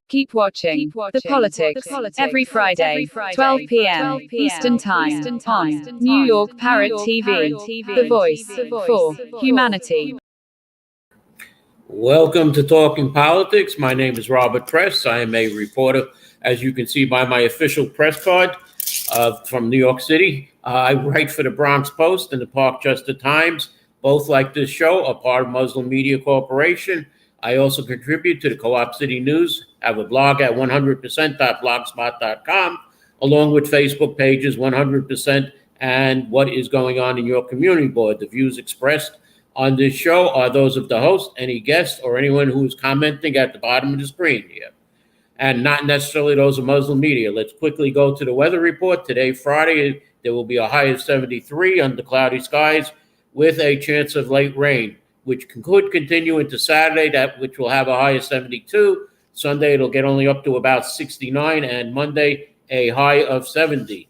Keep watching The Politics every Friday, 12 p.m. Eastern Time on New York Parrot TV, the voice for humanity. Welcome to Talking Politics. My name is Robert Press. I am a reporter, as you can see by my official press card from New York City. I write for the Bronx Post and the Parkchester Times. Both, like this show, are part of Muslim Media Corporation. I also contribute to the Co-op City News, have a blog at 100%.blogspot.com, along with Facebook pages 100% and What is Going On in Your Community Board. The views expressed on this show are those of the host, any guest, or anyone who is commenting at the bottom of the screen here, and not necessarily those of Muslim media. Let's quickly go to the weather report. Today, Friday, there will be a high of 73 under cloudy skies with a chance of late rain, which could continue into Saturday, which will have a high of 72. Sunday, it'll get only up to about 69, and Monday, a high of 70.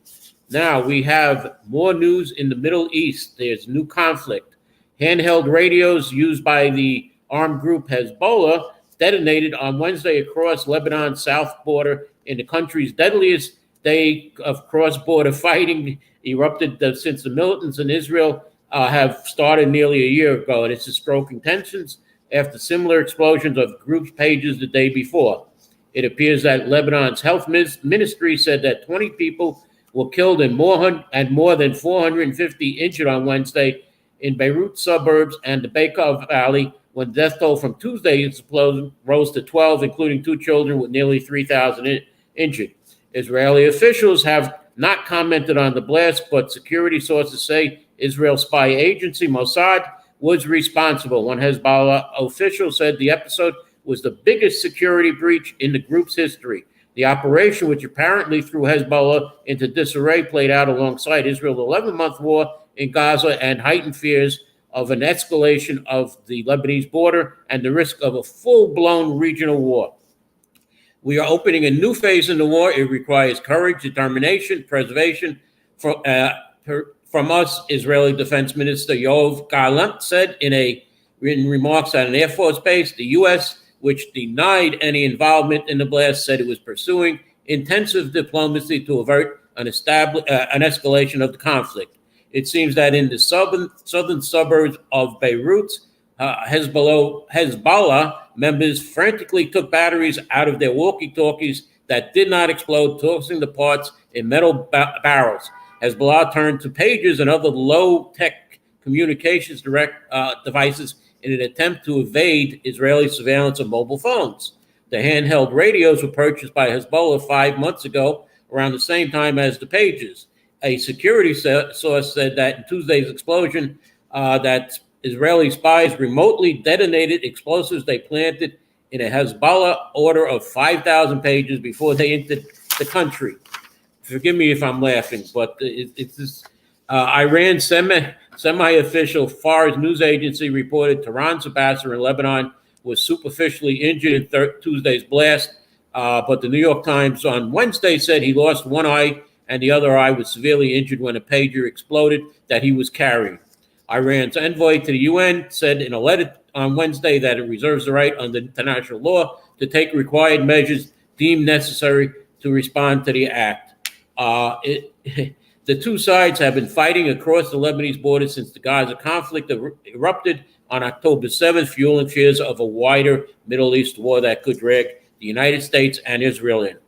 Now, we have more news in the Middle East. There's new conflict. Handheld radios used by the armed group Hezbollah detonated on Wednesday across Lebanon's south border in the country's deadliest day of cross-border fighting erupted since the militants in Israel have started nearly a year ago, and it's stoking tensions after similar explosions of groups' pages the day before. It appears that Lebanon's health ministry said that 20 people were killed and more than 450 injured on Wednesday in Beirut suburbs and the Bekaa Valley, when death toll from Tuesday's explosion rose to 12, including 2 children with nearly 3,000 injured. Israeli officials have not commented on the blast, but security sources say Israel's spy agency, Mossad, was responsible. One Hezbollah official said the episode was the biggest security breach in the group's history. The operation, which apparently threw Hezbollah into disarray, played out alongside Israel's 11-month war in Gaza and heightened fears of an escalation of the Lebanese border and the risk of a full-blown regional war. We are opening a new phase in the war. It requires courage, determination, preservation. From us, Israeli Defense Minister Yoav Gallant said in remarks at an Air Force base. The U.S., which denied any involvement in the blast, said it was pursuing intensive diplomacy to avert an escalation of the conflict. It seems that in the southern suburbs of Beirut, Hezbollah members frantically took batteries out of their walkie-talkies that did not explode, tossing the parts in metal barrels. Hezbollah turned to pagers and other low-tech communications devices in an attempt to evade Israeli surveillance of mobile phones. The handheld radios were purchased by Hezbollah 5 months ago, around the same time as the pagers. A security source said that in Tuesday's explosion, that Israeli spies remotely detonated explosives they planted in a Hezbollah order of 5,000 pages before they entered the country. Forgive me if I'm laughing, but it's this Iran semi-official Fars news agency reported Tehran's ambassador in Lebanon was superficially injured in Tuesday's blast, but the New York Times on Wednesday said he lost one eye and the other eye was severely injured when a pager exploded that he was carrying. Iran's envoy to the UN said in a letter on Wednesday that it reserves the right under international law to take required measures deemed necessary to respond to the act. The two sides have been fighting across the Lebanese border since the Gaza conflict erupted on October 7th, fueling fears of a wider Middle East war that could drag the United States and Israel in.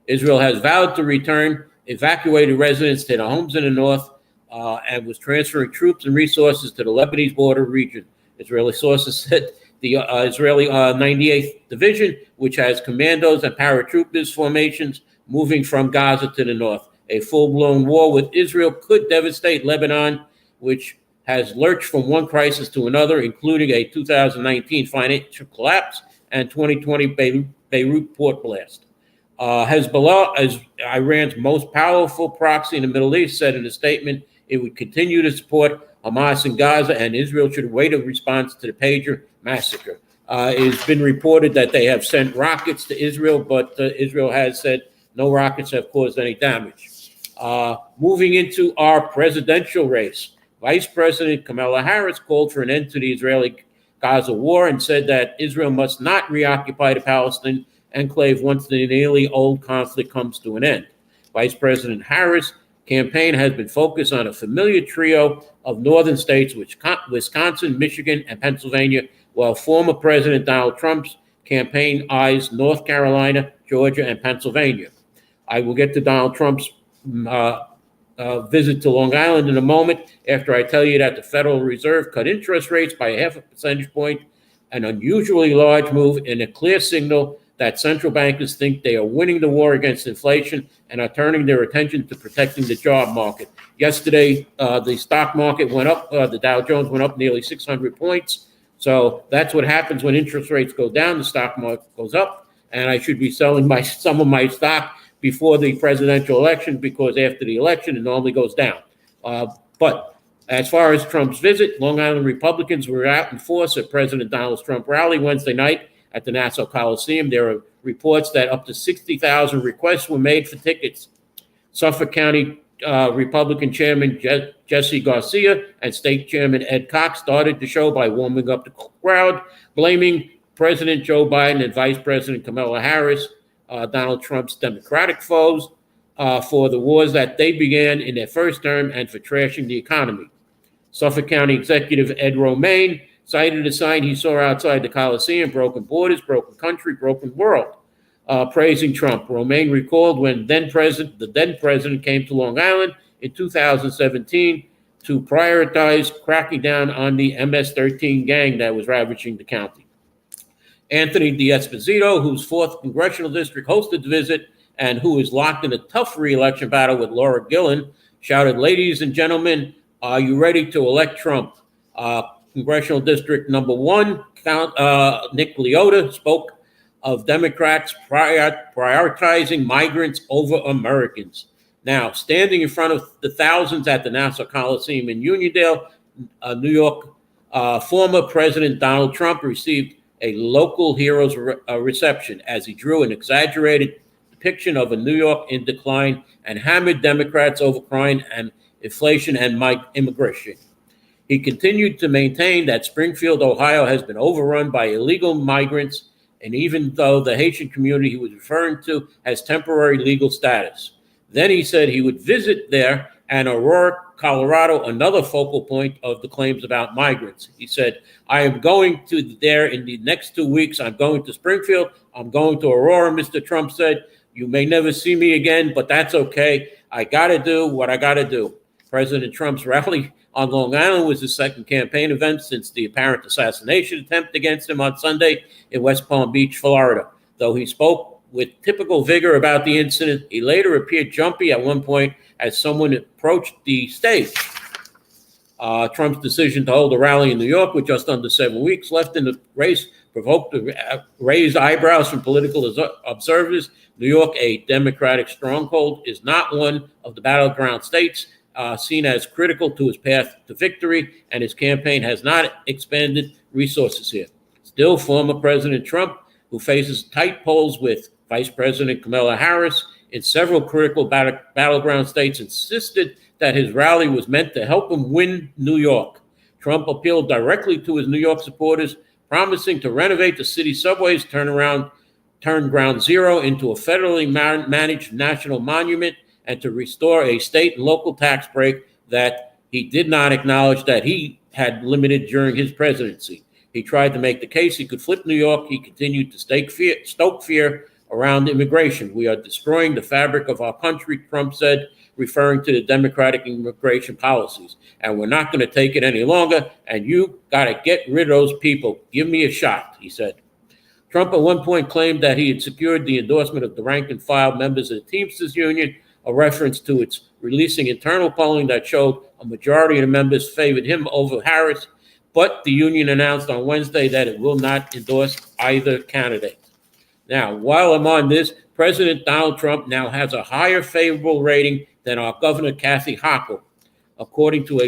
Israel has vowed to return evacuated residents to their homes in the north and was transferring troops and resources to the Lebanese border region. Israeli sources said the Israeli 98th Division, which has commandos and paratroopers formations, moving from Gaza to the north. A full-blown war with Israel could devastate Lebanon, which has lurched from one crisis to another, including a 2019 financial collapse and 2020 Beirut port blast. Hezbollah, as Iran's most powerful proxy in the Middle East, said in a statement it would continue to support Hamas in Gaza and Israel should await a response to the pager massacre. It's been reported that they have sent rockets to Israel, but Israel has said no rockets have caused any damage. Moving into our presidential race, Vice President Kamala Harris called for an end to the Israeli Gaza war and said that Israel must not reoccupy the enclave once the nearly old conflict comes to an end. Vice President Harris' campaign has been focused on a familiar trio of northern states, Wisconsin, Michigan, and Pennsylvania, while former President Donald Trump's campaign eyes North Carolina, Georgia, and Pennsylvania. I will get to Donald Trump's visit to Long Island in a moment after I tell you that the Federal Reserve cut interest rates by 0.5 percentage point, an unusually large move and a clear signal that central bankers think they are winning the war against inflation and are turning their attention to protecting the job market. Yesterday, the stock market went up. The Dow Jones went up nearly 600 points. So that's what happens when interest rates go down. The stock market goes up, and I should be selling some of my stock before the presidential election, because after the election, it normally goes down. But as far as Trump's visit, Long Island Republicans were out in force at President Donald Trump rally Wednesday night at the Nassau Coliseum. There are reports that up to 60,000 requests were made for tickets. Suffolk County Republican Chairman Jesse Garcia and State Chairman Ed Cox started the show by warming up the crowd, blaming President Joe Biden and Vice President Kamala Harris, Donald Trump's Democratic foes, for the wars that they began in their first term and for trashing the economy. Suffolk County Executive Ed Romaine cited a sign he saw outside the Coliseum: broken borders, broken country, broken world, praising Trump. Romaine recalled when the then president came to Long Island in 2017 to prioritize cracking down on the MS-13 gang that was ravaging the county. Anthony D'Esposito, whose 4th congressional district hosted the visit and who is locked in a tough re-election battle with Laura Gillen, shouted, "Ladies and gentlemen, are you ready to elect Trump?" Congressional District Number 1, Nick Leota, spoke of Democrats prioritizing migrants over Americans. Now, standing in front of the thousands at the Nassau Coliseum in Uniondale, New York, former President Donald Trump received a local hero's reception as he drew an exaggerated depiction of a New York in decline and hammered Democrats over crime and inflation and immigration. He continued to maintain that Springfield, Ohio, has been overrun by illegal migrants, and even though the Haitian community he was referring to has temporary legal status. Then he said he would visit there and Aurora, Colorado, another focal point of the claims about migrants. He said, "I am going to there in the next 2 weeks. I'm going to Springfield. I'm going to Aurora," Mr. Trump said. "You may never see me again, but that's okay. I got to do what I got to do." President Trump's rally on Long Island was his second campaign event since the apparent assassination attempt against him on Sunday in West Palm Beach, Florida. Though he spoke with typical vigor about the incident, he later appeared jumpy at one point as someone approached the stage. Trump's decision to hold a rally in New York with just under 7 weeks left in the race provoked raised eyebrows from political observers. New York, a Democratic stronghold, is not one of the battleground states seen as critical to his path to victory, and his campaign has not expended resources here. Still, former President Trump, who faces tight polls with Vice President Kamala Harris in several critical battleground states, insisted that his rally was meant to help him win New York. Trump appealed directly to his New York supporters, promising to renovate the city's subways, turn Ground Zero into a federally managed national monument, and to restore a state and local tax break that he did not acknowledge that he had limited during his presidency. He tried to make the case he could flip New York. He continued to stoke fear around immigration. "We are destroying the fabric of our country," Trump said, referring to the Democratic immigration policies. "And we're not going to take it any longer, and you got to get rid of those people. Give me a shot," he said. Trump at one point claimed that he had secured the endorsement of the rank and file members of the Teamsters Union, a reference to its releasing internal polling that showed a majority of the members favored him over Harris. But the union announced on Wednesday that it will not endorse either candidate. Now, while I'm on this, President Donald Trump now has a higher favorable rating than our Governor Kathy Hochul, according to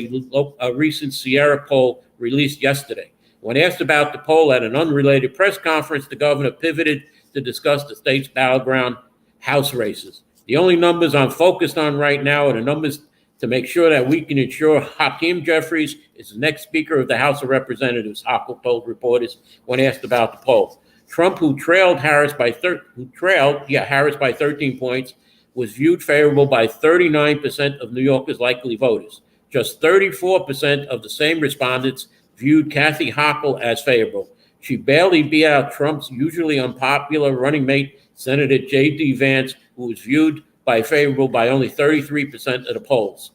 a recent Sierra poll released yesterday. When asked about the poll at an unrelated press conference, the governor pivoted to discuss the state's battleground House races. "The only numbers I'm focused on right now are the numbers to make sure that we can ensure Hakeem Jeffries is the next Speaker of the House of Representatives," Hochul told reporters when asked about the poll. Trump, who trailed Harris by 13 points, was viewed favorable by 39% of New Yorkers' likely voters. Just 34% of the same respondents viewed Kathy Hochul as favorable. She barely beat out Trump's usually unpopular running mate, Senator J.D. Vance, who was viewed by favorable by only 33% of the polls.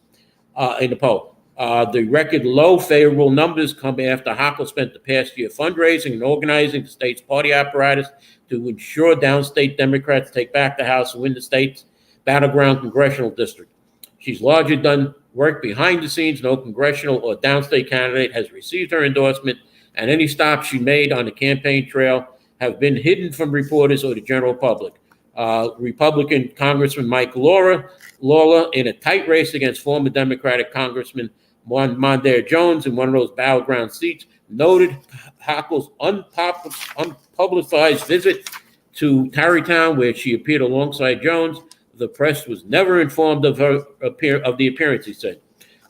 In the poll, the record low favorable numbers come after Hochul spent the past year fundraising and organizing the state's party apparatus to ensure downstate Democrats take back the House and win the state's battleground congressional district. She's largely done work behind the scenes. No congressional or downstate candidate has received her endorsement, and any stops she made on the campaign trail have been hidden from reporters or the general public. Republican Congressman Mike Lawler, in a tight race against former Democratic Congressman Mondaire Jones in one of those battleground seats, noted Hochul's unpublicized visit to Tarrytown, where she appeared alongside Jones. The press was never informed of the appearance, he said.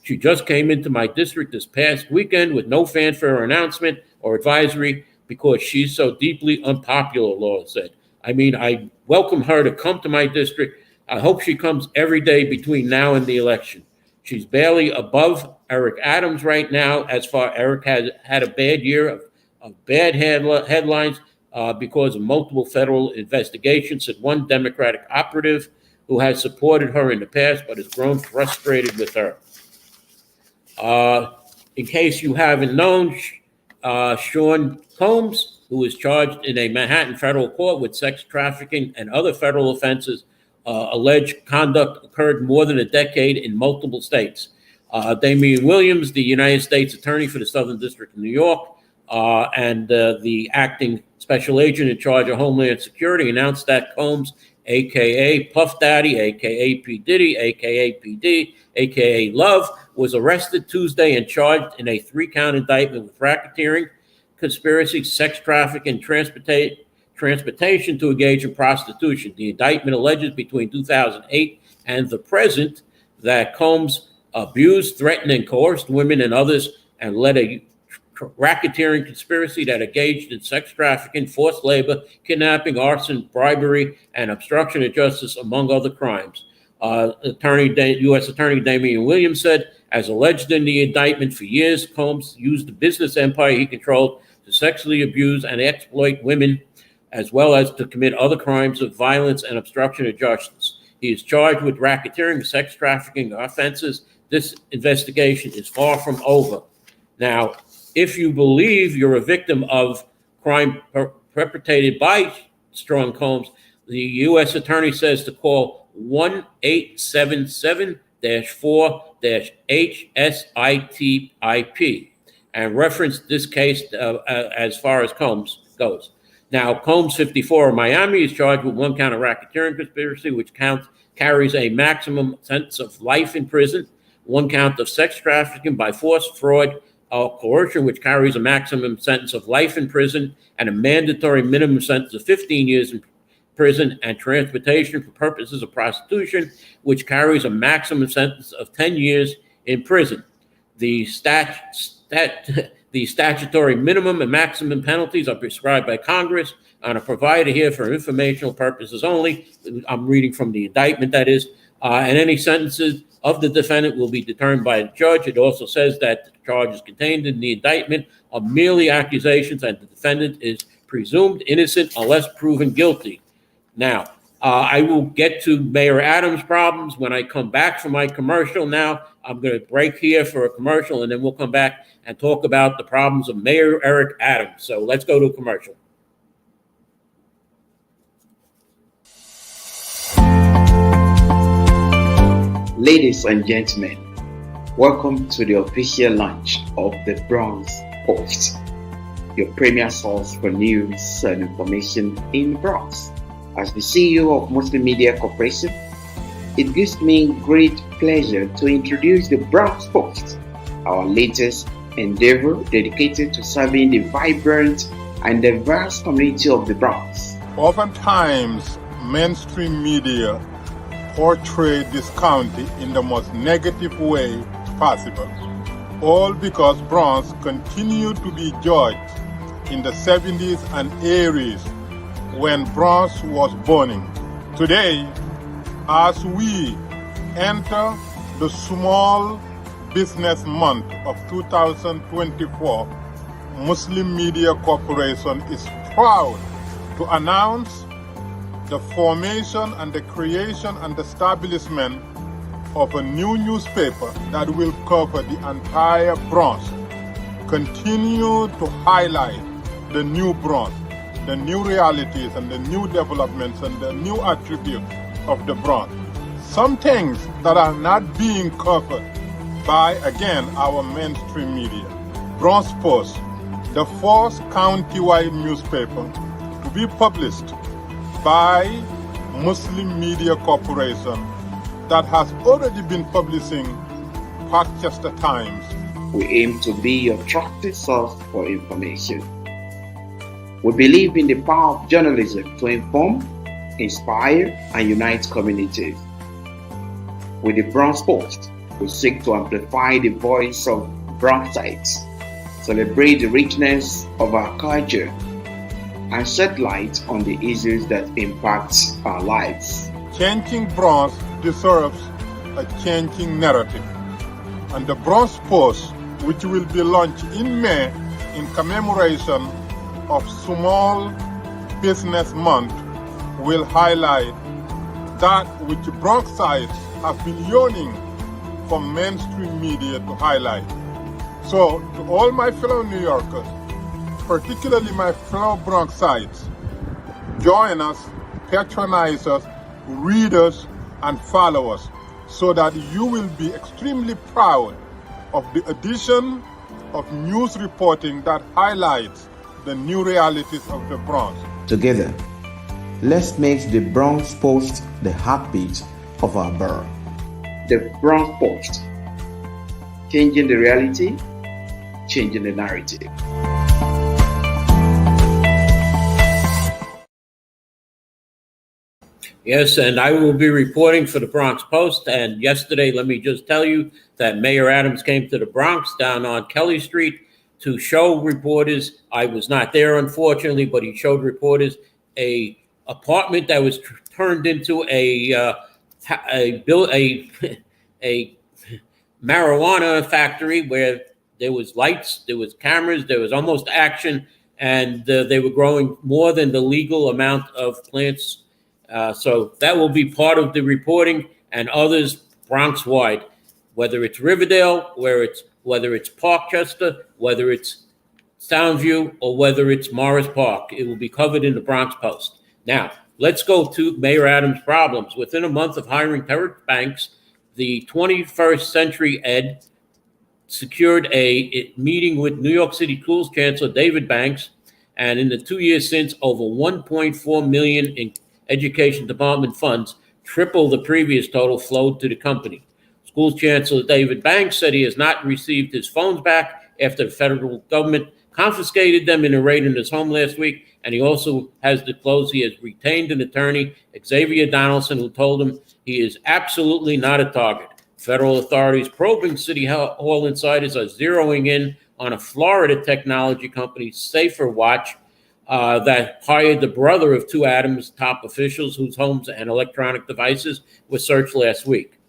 She just came into my district this past weekend with no fanfare or announcement or advisory because she's so deeply unpopular, Lawler said. I mean, I welcome her to come to my district. I hope she comes every day between now and the election. She's barely above Eric Adams right now, as far Eric has had a bad year of bad headlines because of multiple federal investigations, said one Democratic operative who has supported her in the past but has grown frustrated with her. In case you haven't known, Sean Combs, who is charged in a Manhattan federal court with sex trafficking and other federal offenses, alleged conduct occurred more than a decade in multiple states. Damian Williams, the United States Attorney for the Southern District of New York, and the acting special agent in charge of Homeland Security announced that Combs, a.k.a. Puff Daddy, a.k.a. P. Diddy, a.k.a. P.D., a.k.a. Love, was arrested Tuesday and charged in a 3-count indictment with racketeering, conspiracy, sex trafficking, and transportation to engage in prostitution. The indictment alleges between 2008 and the present that Combs abused, threatened, and coerced women and others and led a racketeering conspiracy that engaged in sex trafficking, forced labor, kidnapping, arson, bribery, and obstruction of justice, among other crimes. U.S. Attorney Damian Williams said, as alleged in the indictment, for years, Combs used the business empire he controlled to sexually abuse and exploit women, as well as to commit other crimes of violence and obstruction of justice. He is charged with racketeering, sex trafficking offenses. This investigation is far from over. Now, if you believe you're a victim of crime perpetrated by Sean Combs, the U.S. Attorney says to call 1-877-4-HSITIP and reference this case as far as Combs goes. Now, Combs, 54, of Miami, is charged with 1 count of racketeering conspiracy, which carries a maximum sentence of life in prison, 1 count of sex trafficking by force, fraud, coercion, which carries a maximum sentence of life in prison and a mandatory minimum sentence of 15 years in prison, and transportation for purposes of prostitution, which carries a maximum sentence of 10 years in prison. The statutory minimum and maximum penalties are prescribed by Congress and are provided here for informational purposes only. I'm reading from the indictment, that is, and any sentences of the defendant will be determined by the judge. It also says that the charges contained in the indictment are merely accusations and the defendant is presumed innocent unless proven guilty. Now, I will get to Mayor Adams' problems when I come back from my commercial. Now, I'm going to break here for a commercial, and then we'll come back and talk about the problems of Mayor Eric Adams. So let's go to a commercial. Ladies and gentlemen, welcome to the official launch of the Bronx Post, your premier source for news and information in the Bronx. As the CEO of Muslim Media Corporation, it gives me great pleasure to introduce the Bronx Post, our latest endeavor dedicated to serving the vibrant and diverse community of the Bronx. Oftentimes, mainstream media portray this county in the most negative way possible, all because Bronx continued to be judged in the 70s and 80s when Bronx was burning. Today, as we enter the Small Business Month of 2024, Muslim Media Corporation is proud to announce the formation and the creation and establishment of a new newspaper that will cover the entire Bronx. Continue to highlight the new Bronx, the new realities and the new developments and the new attributes of the Bronx. Some things that are not being covered by, again, our mainstream media. Bronx Post, the first county-wide newspaper to be published by Muslim Media Corporation that has already been publishing Parkchester Times. We aim to be your trusted source for information. We believe in the power of journalism to inform, inspire, and unite communities. With the Bronx Post, we seek to amplify the voice of Bronxites, celebrate the richness of our culture, and shed light on the issues that impact our lives. Changing Bronx deserves a changing narrative. And the Bronx Post, which will be launched in May in commemoration of Small Business Month, will highlight that which Bronxites have been yearning for mainstream media to highlight. So, to all my fellow New Yorkers, particularly my fellow Bronxites, join us, patronize us, read us, and follow us, so that you will be extremely proud of the addition of news reporting that highlights the new realities of the Bronx. Together, let's make the Bronx Post the heartbeat of our borough. The Bronx Post, changing the reality, changing the narrative. Yes, and I will be reporting for the Bronx Post. And yesterday, let me just tell you that Mayor Adams came to the Bronx down on Kelly Street to show reporters. I was not there, unfortunately, but he showed reporters a apartment that was turned into a marijuana factory where there was lights, there was cameras, there was almost action, and they were growing more than the legal amount of plants. So that will be part of the reporting, and others Bronx-wide, whether it's Riverdale, whether it's Parkchester, whether it's Soundview, or whether it's Morris Park. It will be covered in the Bronx Post. Now, let's go to Mayor Adams' problems. Within a month of hiring Parrot Banks, the 21st Century Ed secured a meeting with New York City Schools Chancellor David Banks, and in the 2 years since, over $1.4 million in Education Department funds, triple the previous total, flowed to the company. Schools Chancellor David Banks said he has not received his phones back after the federal government confiscated them in a raid in his home last week, and he also has disclosed he has retained an attorney, Xavier Donaldson, who told him he is absolutely not a target. Federal authorities probing City Hall insiders are zeroing in on a Florida technology company, Safer Watch, that hired the brother of two Adams top officials whose homes and electronic devices were searched last week.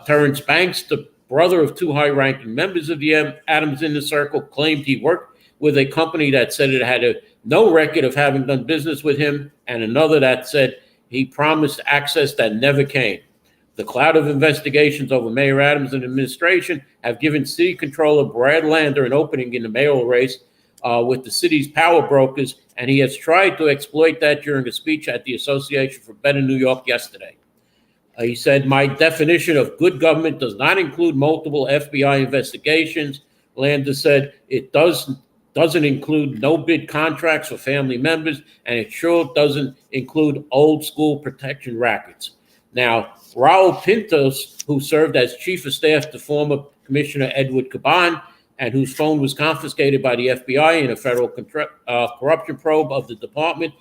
Terrence Banks, the brother of two high-ranking members of the Adams Inner Circle, claimed he worked with a company that said it had no record of having done business with him, and another that said he promised access that never came. The cloud of investigations over Mayor Adams and administration have given City Controller Brad Lander an opening in the mayoral race with the city's power brokers, and he has tried to exploit that during a speech at the Association for Better New York yesterday. He said, "My definition of good government does not include multiple FBI investigations." Lander said it doesn't include no-bid contracts for family members, and it sure doesn't include old school protection rackets. Now, Raul Pintos, who served as chief of staff to former Commissioner Edward Caban, and whose phone was confiscated by the FBI in a federal corruption probe of the department,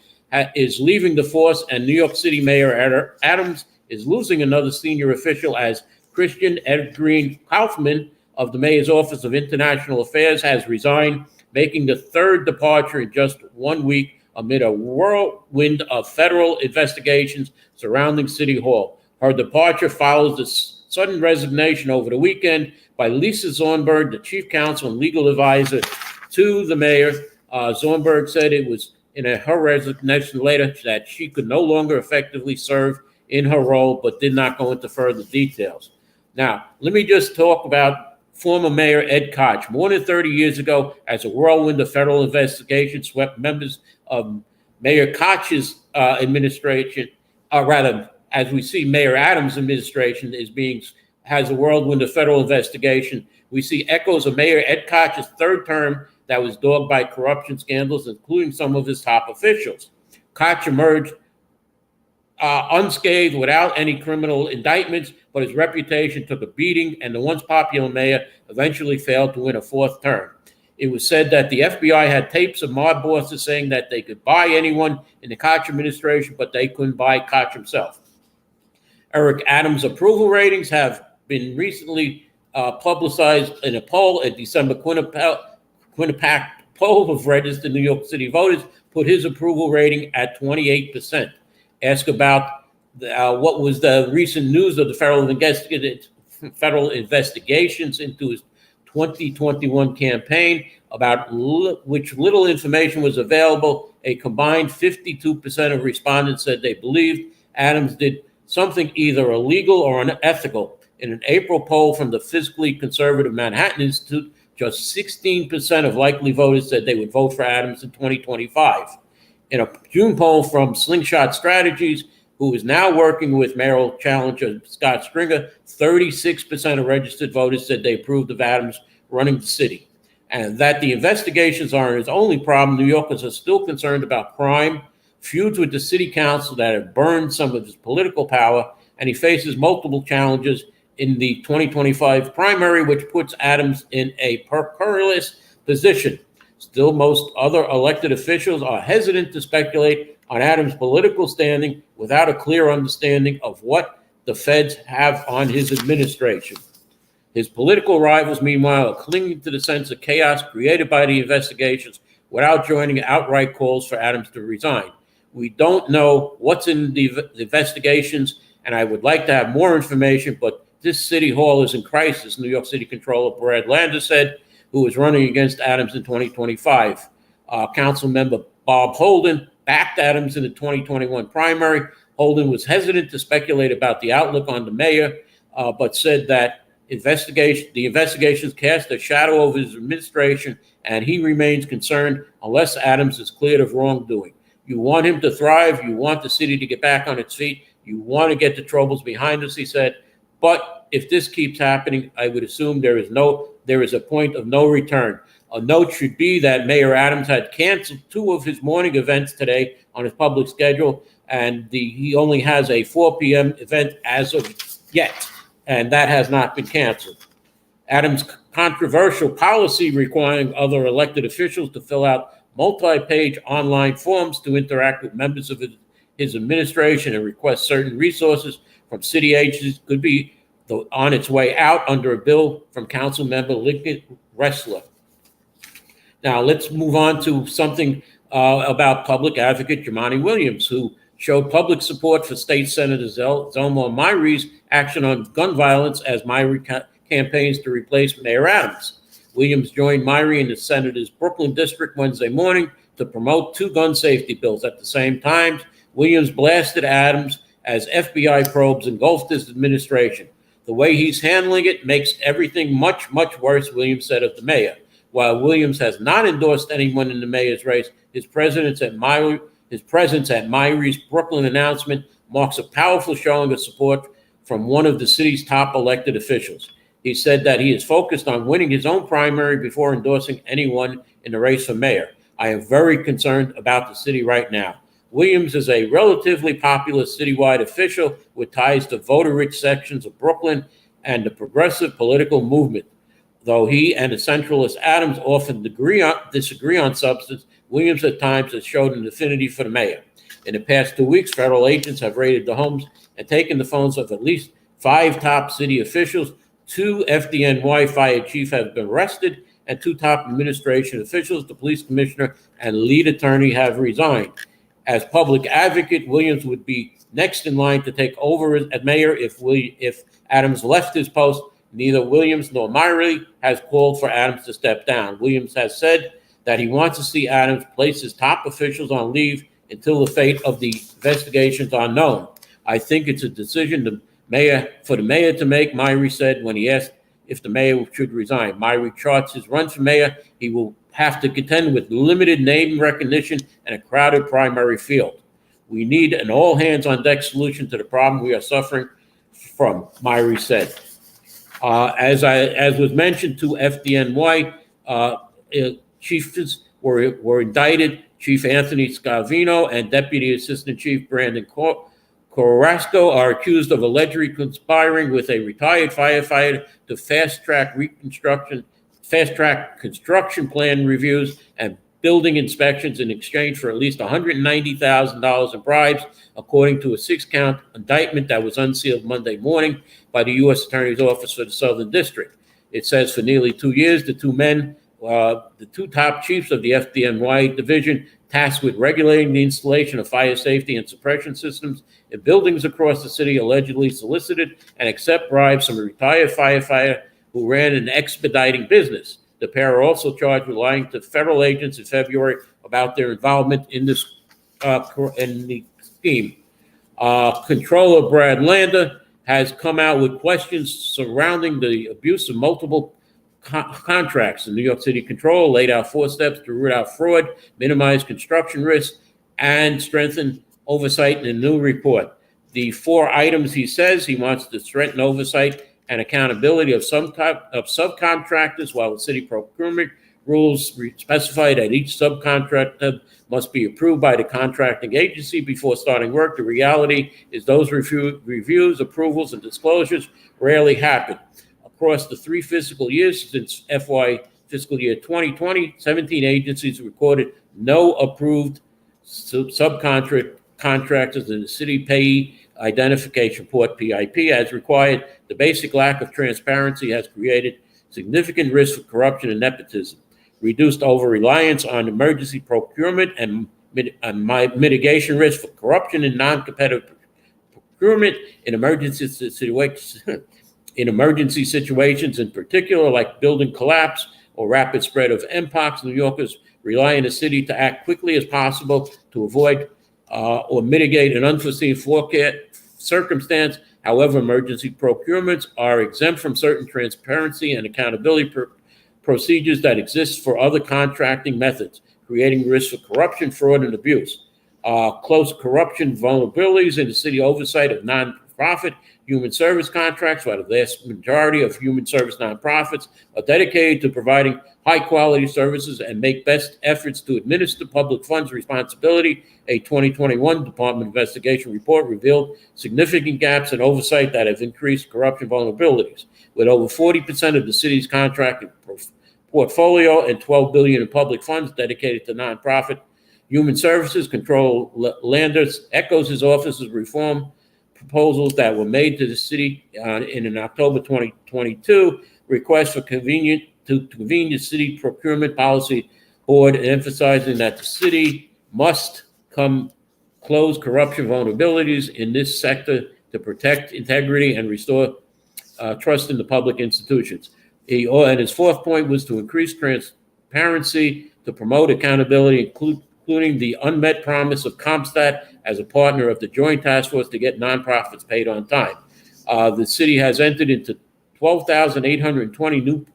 is leaving the force, and New York City Mayor Adams is losing another senior official as Christian Ed Green Kaufman of the Mayor's Office of International Affairs has resigned, making the third departure in just 1 week amid a whirlwind of federal investigations surrounding City Hall. Her departure follows the sudden resignation over the weekend by Lisa Zornberg, the chief counsel and legal advisor to the mayor. Zornberg said it was in her resignation letter that she could no longer effectively serve in her role, but did not go into further details. Now, let me just talk about former Mayor Ed Koch. More than 30 years ago, as a whirlwind of federal investigation swept members of Mayor Koch's administration, or rather, as we see Mayor Adams' administration has a whirlwind of federal investigation. We see echoes of Mayor Ed Koch's third term that was dogged by corruption scandals, including some of his top officials. Koch emerged unscathed without any criminal indictments, but his reputation took a beating, and the once popular mayor eventually failed to win a fourth term. It was said that the FBI had tapes of mob bosses saying that they could buy anyone in the Koch administration, but they couldn't buy Koch himself. Eric Adams' approval ratings have been recently publicized in a poll. A December Quinnipiac poll of registered New York City voters put his approval rating at 28%. Ask about what was the recent news of the federal investigations into his 2021 campaign, about which little information was available. A combined 52% of respondents said they believed Adams did something either illegal or unethical. In an April poll from the fiscally conservative Manhattan Institute, just 16% of likely voters said they would vote for Adams in 2025. In a June poll from Slingshot Strategies, who is now working with mayoral challenger Scott Stringer, 36% of registered voters said they approved of Adams running the city. And that the investigations aren't his only problem. New Yorkers are still concerned about crime, feuds with the city council that have burned some of his political power, and he faces multiple challenges in the 2025 primary, which puts Adams in a perilous position. Still, most other elected officials are hesitant to speculate on Adams' political standing without a clear understanding of what the feds have on his administration. His political rivals, meanwhile, are clinging to the sense of chaos created by the investigations without joining outright calls for Adams to resign. We don't know what's in the investigations, and I would like to have more information, but this city hall is in crisis, New York City Controller Brad Lander said, who is running against Adams in 2025. Council member Bob Holden backed Adams in the 2021 primary. Holden was hesitant to speculate about the outlook on the mayor, but said that the investigations cast a shadow over his administration, and he remains concerned unless Adams is cleared of wrongdoing. You want him to thrive. You want the city to get back on its feet. You want to get the troubles behind us, he said. But if this keeps happening, I would assume there is a point of no return. A note should be that Mayor Adams had canceled 2 of his morning events today on his public schedule, and he only has a 4 p.m. event as of yet, and that has not been canceled. Adams' controversial policy requiring other elected officials to fill out multi-page online forms to interact with members of his administration and request certain resources from city agencies could be on its way out under a bill from Council Member Lincoln Ressler. Now, let's move on to something about public advocate Jumaane Williams, who showed public support for State Senator Zelma Myree's action on gun violence as Myree campaigns to replace Mayor Adams. Williams joined Myree in the Senator's Brooklyn district Wednesday morning to promote 2 gun safety bills. At the same time, Williams blasted Adams as FBI probes engulfed his administration. The way he's handling it makes everything much, much worse, Williams said of the mayor. While Williams has not endorsed anyone in the mayor's race, his presence at Myree's Brooklyn announcement marks a powerful showing of support from one of the city's top elected officials. He said that he is focused on winning his own primary before endorsing anyone in the race for mayor. I am very concerned about the city right now. Williams is a relatively popular citywide official with ties to voter-rich sections of Brooklyn and the progressive political movement. Though he and the centralist Adams often disagree on substance, Williams at times has showed an affinity for the mayor. In the past 2 weeks, federal agents have raided the homes and taken the phones of at least 5 top city officials. 2 FDNY fire chiefs have been arrested, and 2 top administration officials, the police commissioner and lead attorney, have resigned. As public advocate, Williams would be next in line to take over as mayor if Adams left his post. Neither Williams nor Myrie has called for Adams to step down. Williams has said that he wants to see Adams place his top officials on leave until the fate of the investigations are known. I think it's a decision for the mayor to make, Myrie said when he asked if the mayor should resign. Myrie charts his run for mayor. He will have to contend with limited name recognition and a crowded primary field. We need an all-hands-on-deck solution to the problem we are suffering from, Myrie said. As was mentioned, 2 FDNY chiefs were indicted. Chief Anthony Scavino and Deputy Assistant Chief Brandon Carrasco are accused of allegedly conspiring with a retired firefighter to fast-track construction plan reviews and building inspections in exchange for at least $190,000 in bribes, according to a 6-count indictment that was unsealed Monday morning by the U.S. Attorney's Office for the Southern District. It says for nearly 2 years, the 2 men, the 2 top chiefs of the FDNY division, tasked with regulating the installation of fire safety and suppression systems in buildings across the city, allegedly solicited and accept bribes from a retired firefighter who ran an expediting business. The pair are also charged with lying to federal agents in February about their involvement in this in the scheme. Controller Brad Lander has come out with questions surrounding the abuse of multiple contracts. The New York City Controller laid out 4 steps to root out fraud, minimize construction risk, and strengthen oversight in a new report. The 4 items he says he wants to strengthen oversight and accountability of some type of subcontractors, while the city procurement rules specify that each subcontractor must be approved by the contracting agency before starting work. The reality is those reviews, approvals, and disclosures rarely happen. Across the 3 fiscal years since FY fiscal year 2020, 17 agencies recorded no approved subcontractors in the city payee identification report, PIP, as required. The basic lack of transparency has created significant risk for corruption and nepotism. Reduced over-reliance on emergency procurement and mitigation risk for corruption and non-competitive procurement in emergency situations, in particular, like building collapse or rapid spread of mpox. New Yorkers rely on the city to act quickly as possible to avoid or mitigate an unforeseen circumstance. However, emergency procurements are exempt from certain transparency and accountability procedures that exist for other contracting methods, creating risk for corruption, fraud, and abuse. Close corruption vulnerabilities in the city oversight of nonprofit human service contracts, while the vast majority of human service nonprofits are dedicated to providing high-quality services and make best efforts to administer public funds responsibility. A 2021 Department investigation report revealed significant gaps in oversight that have increased corruption vulnerabilities, with over 40% of the city's contracting portfolio and $12 billion in public funds dedicated to nonprofit human services. Controller Landers echoes his office's reform proposals that were made to the city in an October 2022 request for convene the city procurement policy board, emphasizing that the city must close corruption vulnerabilities in this sector to protect integrity and restore trust in the public institutions. And his 4th point was to increase transparency to promote accountability, including the unmet promise of CompStat as a partner of the Joint Task Force to get nonprofits paid on time. The city has entered into 12,820 new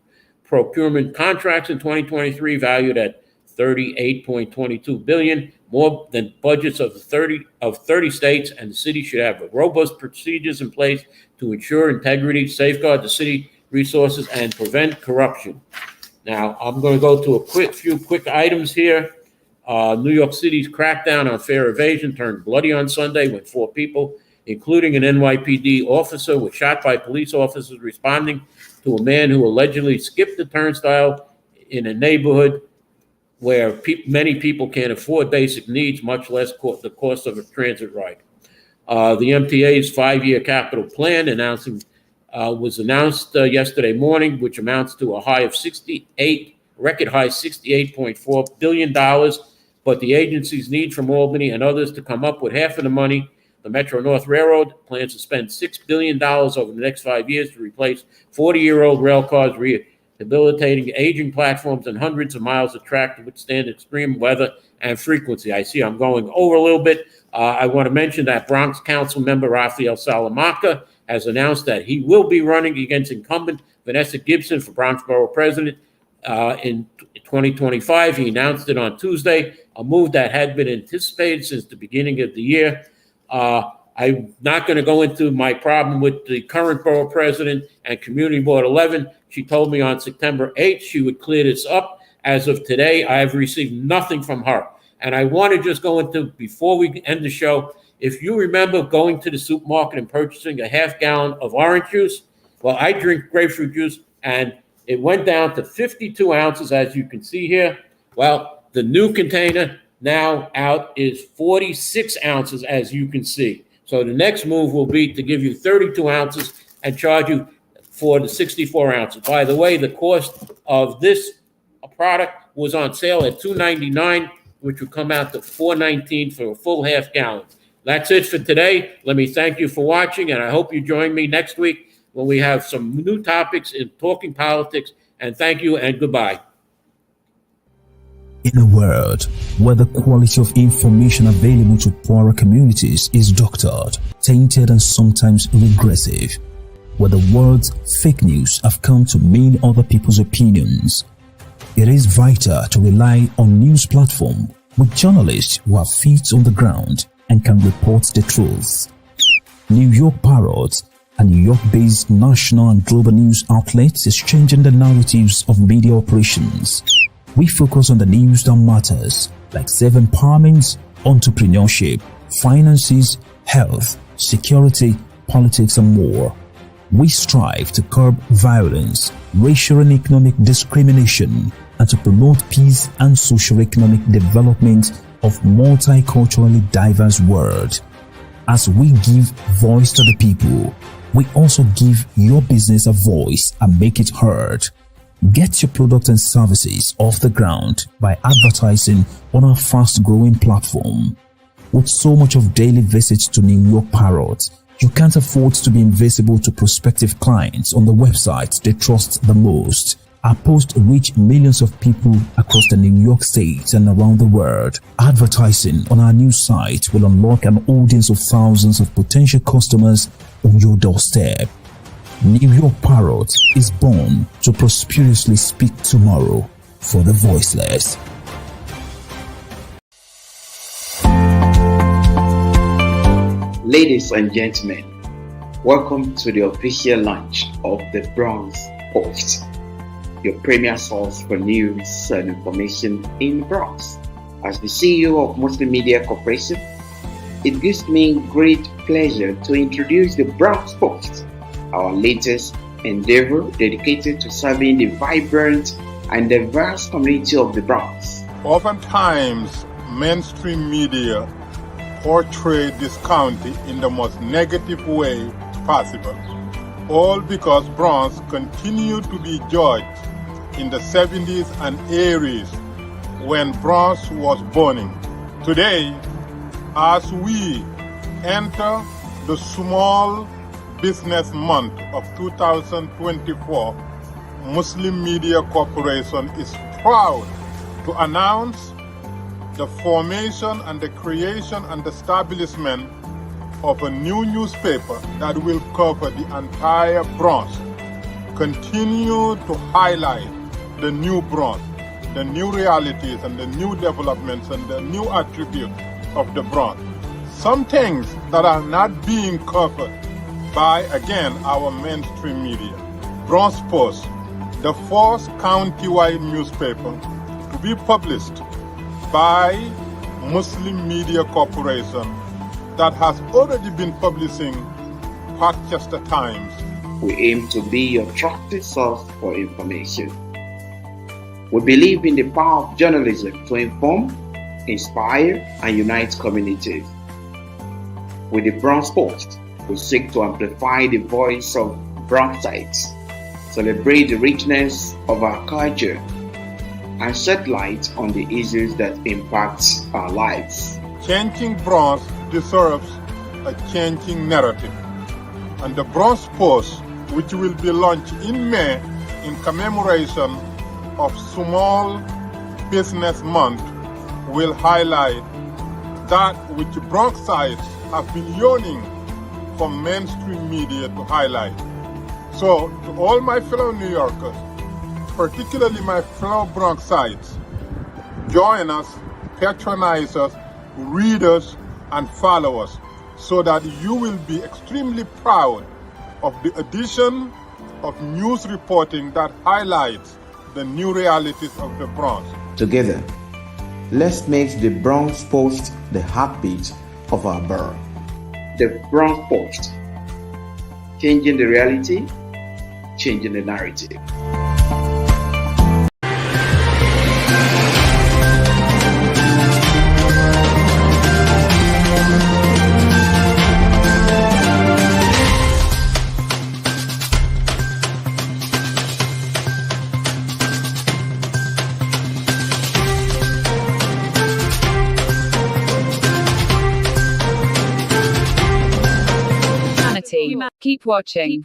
procurement contracts in 2023, valued at $38.22 billion, more than budgets of 30 states, and the city should have robust procedures in place to ensure integrity, safeguard the city resources, and prevent corruption. Now, I'm going to go to a few quick items here. New York City's crackdown on fare evasion turned bloody on Sunday when 4 people, including an NYPD officer, were shot by police officers responding to a man who allegedly skipped the turnstile in a neighborhood where many people can't afford basic needs, much less the cost of a transit ride. The MTA's 5-year capital plan was announced yesterday morning, which amounts to a high of $68 record high $68.4 billion. But the agencies need from Albany and others to come up with half of the money. The Metro-North Railroad plans to spend $6 billion over the next 5 years to replace 40-year-old rail cars, rehabilitating aging platforms and hundreds of miles of track to withstand extreme weather and frequency. I see I'm going over a little bit. I want to mention that Bronx Council member Rafael Salamanca has announced that he will be running against incumbent Vanessa Gibson for Bronx Borough President in 2025. He announced it on Tuesday, a move that had been anticipated since the beginning of the year. I'm not going to go into my problem with the current borough president and Community Board 11. She told me on September 8th she would clear this up. As of today, I have received nothing from her. And I want to just go into, before we end the show, if you remember going to the supermarket and purchasing a half gallon of orange juice, well, I drink grapefruit juice, and it went down to 52 ounces, as you can see here. Well, the new container now out is 46 ounces, as you can see. So the next move will be to give you 32 ounces and charge you for the 64 ounces. By the way, the cost of this product was on sale at $2.99, which would come out to $4.19 for a full half gallon. That's it for today. Let me thank you for watching, and I hope you join me next week when we have some new topics in Talking Politics. And thank you and goodbye. In a world where the quality of information available to poorer communities is doctored, tainted, and sometimes regressive, where the words fake news have come to mean other people's opinions, it is vital to rely on news platforms with journalists who have feet on the ground and can report the truth. New York Parrot, a New York-based national and global news outlet, is changing the narratives of media operations. We focus on the news that matters, like self-empowerment, entrepreneurship, finances, health, security, politics, and more. We strive to curb violence, racial and economic discrimination, and to promote peace and socio-economic development of multiculturally diverse world. As we give voice to the people, we also give your business a voice and make it heard. Get your product and services off the ground by advertising on our fast-growing platform. With so much of daily visits to New York Parrot, you can't afford to be invisible to prospective clients on the website they trust the most. Our posts reach millions of people across the New York State and around the world. Advertising on our new site will unlock an audience of thousands of potential customers on your doorstep. New York Parrot is born to prosperously speak tomorrow for the voiceless. Ladies and gentlemen, welcome to the official launch of the Bronx Post, your premier source for news and information in the Bronx. As the CEO of Muslim Media Corporation, it gives me great pleasure to introduce the Bronx Post, our latest endeavor dedicated to serving the vibrant and diverse community of the Bronx. Oftentimes, mainstream media portray this county in the most negative way possible, all because Bronx continued to be judged in the 70s and 80s when Bronx was burning. Today, as we enter the Small Business Month of 2024, Muslim Media Corporation is proud to announce the formation and the creation and establishment of a new newspaper that will cover the entire Bronx, continue to highlight the new Bronx, the new realities and the new developments and the new attributes of the Bronx. Some things that are not being covered by, again, our mainstream media. Bronx Post, the first county-wide newspaper to be published by Muslim Media Corporation that has already been publishing Parkchester Times. We aim to be your trusted source for information. We believe in the power of journalism to inform, inspire, and unite communities. With the Bronx Post, we seek to amplify the voice of Bronxites, celebrate the richness of our culture, and shed light on the issues that impact our lives. Changing Bronx deserves a changing narrative. And the Bronx Post, which will be launched in May in commemoration of Small Business Month, will highlight that which Bronxites have been yearning for mainstream media to highlight. So, to all my fellow New Yorkers, particularly my fellow Bronxites, join us, patronize us, read us, and follow us, so that you will be extremely proud of the addition of news reporting that highlights the new realities of the Bronx. Together, let's make the Bronx Post the heartbeat of our borough. The Bronx Post, changing the reality, changing the narrative. Keep watching.